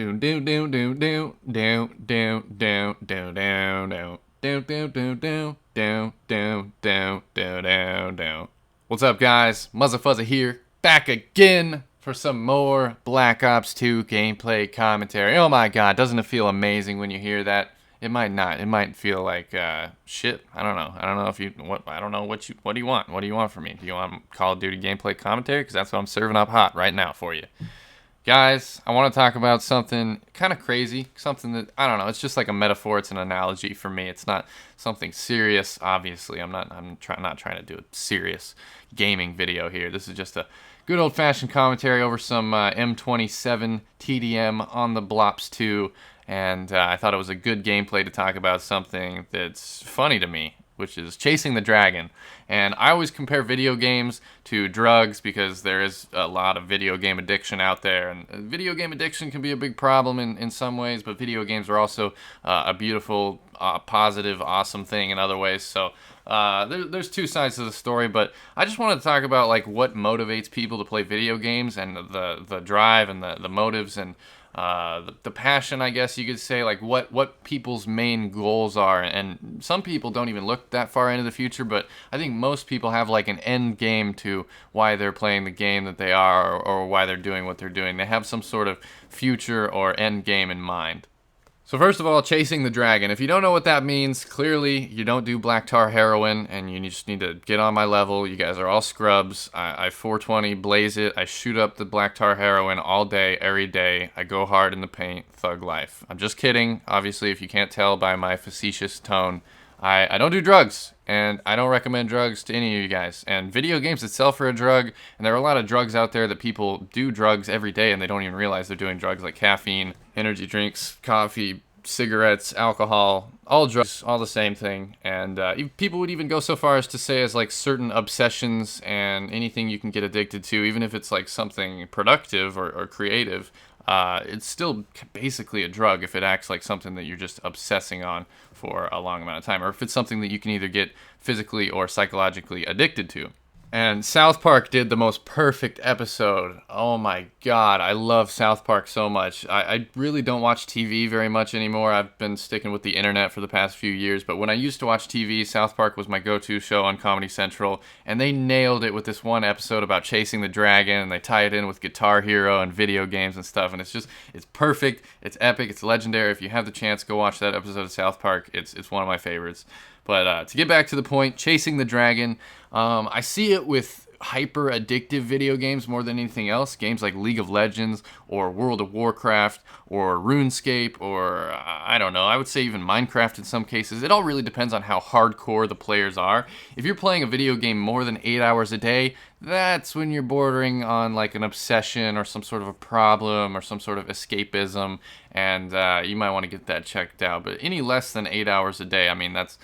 Do do do do do do do do do do do do do do do do do do do do. What's up, guys? Muzzafuzza here, back again for some more Black Ops 2 gameplay commentary. Oh my god, doesn't it feel amazing when you hear that? It might not. It might feel like shit. I don't know. I don't know if you what. I don't know what you. What do you want? What do you want from me? Do you want Call of Duty gameplay commentary? Because that's what I'm serving up hot right now for you. Guys, I want to talk about something kind of crazy, something that, I don't know, it's just like a metaphor, it's an analogy for me. It's not something serious, obviously. I'm not trying to do a serious gaming video here. This is just a good old-fashioned commentary over some M27 TDM on the Blops 2, and I thought it was a good gameplay to talk about something that's funny to me, which is chasing the dragon. And I always compare video games to drugs because there is a lot of video game addiction out there. And video game addiction can be a big problem in some ways, but video games are also a beautiful, positive, awesome thing in other ways. So there's two sides to the story, but I just wanted to talk about like what motivates people to play video games and the drive and the motives and the passion, I guess you could say, like what people's main goals are. And some people don't even look that far into the future, but I think most people have like an end game to why they're playing the game that they are, or why they're doing what they're doing. They have some sort of future or end game in mind. So first of all, chasing the dragon. If you don't know what that means, clearly you don't do black tar heroin, and you just need to get on my level. You guys are all scrubs. I 420, blaze it. I shoot up the black tar heroin all day, every day. I go hard in the paint, thug life. I'm just kidding. Obviously, if you can't tell by my facetious tone, I don't do drugs, and I don't recommend drugs to any of you guys. And video games itself are a drug, and there are a lot of drugs out there that people do drugs every day, and they don't even realize they're doing drugs, like caffeine, energy drinks, coffee, cigarettes, alcohol, all drugs, all the same thing. And people would even go so far as to say as like certain obsessions and anything you can get addicted to, even if it's like something productive or creative, it's still basically a drug if it acts like something that you're just obsessing on for a long amount of time, or if it's something that you can either get physically or psychologically addicted to. And South Park did the most perfect episode. Oh my god, I love South Park so much. I really don't watch TV very much anymore. I've been sticking with the internet for the past few years, but when I used to watch TV, South Park was my go-to show on Comedy Central, and they nailed it with this one episode about chasing the dragon, and they tie it in with Guitar Hero and video games and stuff, and it's perfect, it's epic, it's legendary. If you have the chance, go watch that episode of South Park. It's one of my favorites. But to get back to the point, chasing the dragon, I see it with hyper addictive video games more than anything else. Games like League of Legends or World of Warcraft or RuneScape or I don't know, I would say even Minecraft in some cases. It all really depends on how hardcore the players are. If you're playing a video game more than 8 hours a day, that's when you're bordering on like an obsession or some sort of a problem or some sort of escapism, and you might want to get that checked out. But any less than 8 hours a day, I mean, that's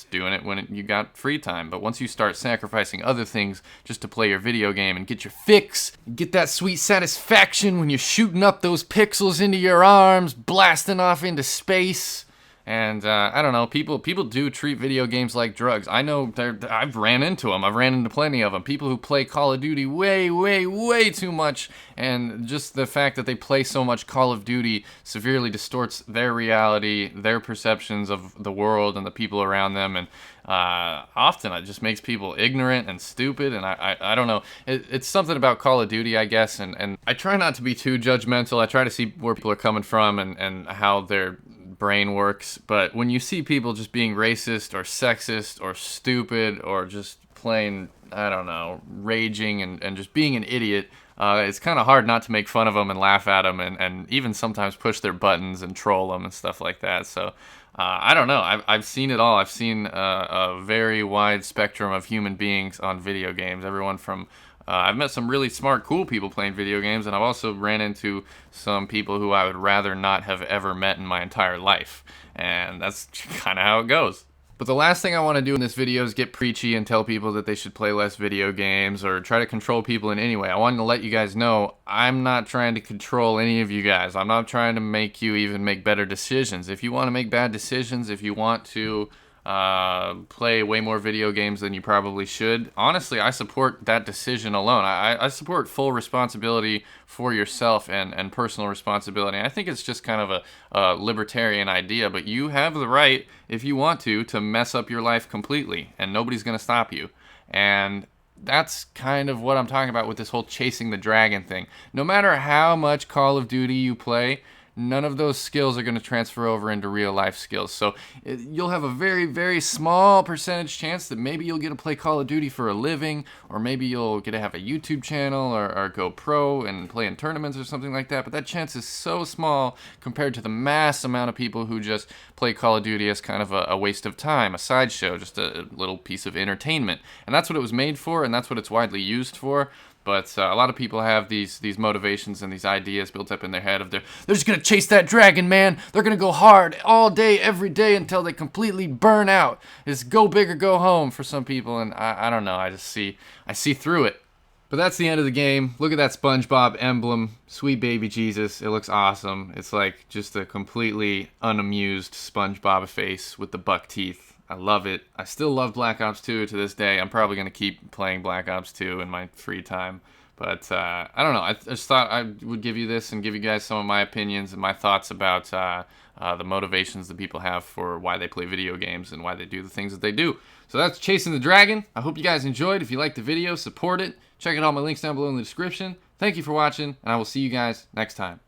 doing it when you got free time. But once you start sacrificing other things just to play your video game and get your fix, get that sweet satisfaction when you're shooting up those pixels into your arms, blasting off into space. And I don't know, people do treat video games like drugs. I know I've ran into them. I've ran into plenty of them. People who play Call of Duty way too much, and just the fact that they play so much Call of Duty severely distorts their reality, their perceptions of the world and the people around them, and often it just makes people ignorant and stupid. And I don't know. It's something about Call of Duty, I guess, and I try not to be too judgmental. I try to see where people are coming from and how their brain works. But when you see people just being racist or sexist or stupid or just plain, I don't know, raging and just being an idiot, it's kind of hard not to make fun of them and laugh at them and even sometimes push their buttons and troll them and stuff like that. So I don't know. I've seen it all. I've seen a very wide spectrum of human beings on video games. Everyone from I've met some really smart, cool people playing video games, and I've also ran into some people who I would rather not have ever met in my entire life. And that's kind of how it goes. But the last thing I want to do in this video is get preachy and tell people that they should play less video games or try to control people in any way. I wanted to let you guys know I'm not trying to control any of you guys. I'm not trying to make you even make better decisions. If you want to make bad decisions, if you want to play way more video games than you probably should. Honestly, I support that decision alone. I support full responsibility for yourself and personal responsibility. I think it's just kind of a libertarian idea, but you have the right, if you want to mess up your life completely, and nobody's going to stop you. And that's kind of what I'm talking about with this whole chasing the dragon thing. No matter how much Call of Duty you play, none of those skills are going to transfer over into real life skills. So you'll have a very, very small percentage chance that maybe you'll get to play Call of Duty for a living, or maybe you'll get to have a YouTube channel or go pro and play in tournaments or something like that. But that chance is so small compared to the mass amount of people who just play Call of Duty as kind of a waste of time, a sideshow, just a little piece of entertainment. And that's what it was made for, and that's what it's widely used for. But a lot of people have these motivations and these ideas built up in their head of they're just going to chase that dragon, man. They're going to go hard all day, every day until they completely burn out. It's go big or go home for some people, and I don't know. I see through it. But that's the end of the game. Look at that SpongeBob emblem. Sweet baby Jesus. It looks awesome. It's like just a completely unamused SpongeBob face with the buck teeth. I love it. I still love Black Ops 2 to this day. I'm probably going to keep playing Black Ops 2 in my free time. But I don't know. I just thought I would give you this and give you guys some of my opinions and my thoughts about the motivations that people have for why they play video games and why they do the things that they do. So that's Chasing the Dragon. I hope you guys enjoyed. If you liked the video, support it. Check out all my links down below in the description. Thank you for watching, and I will see you guys next time.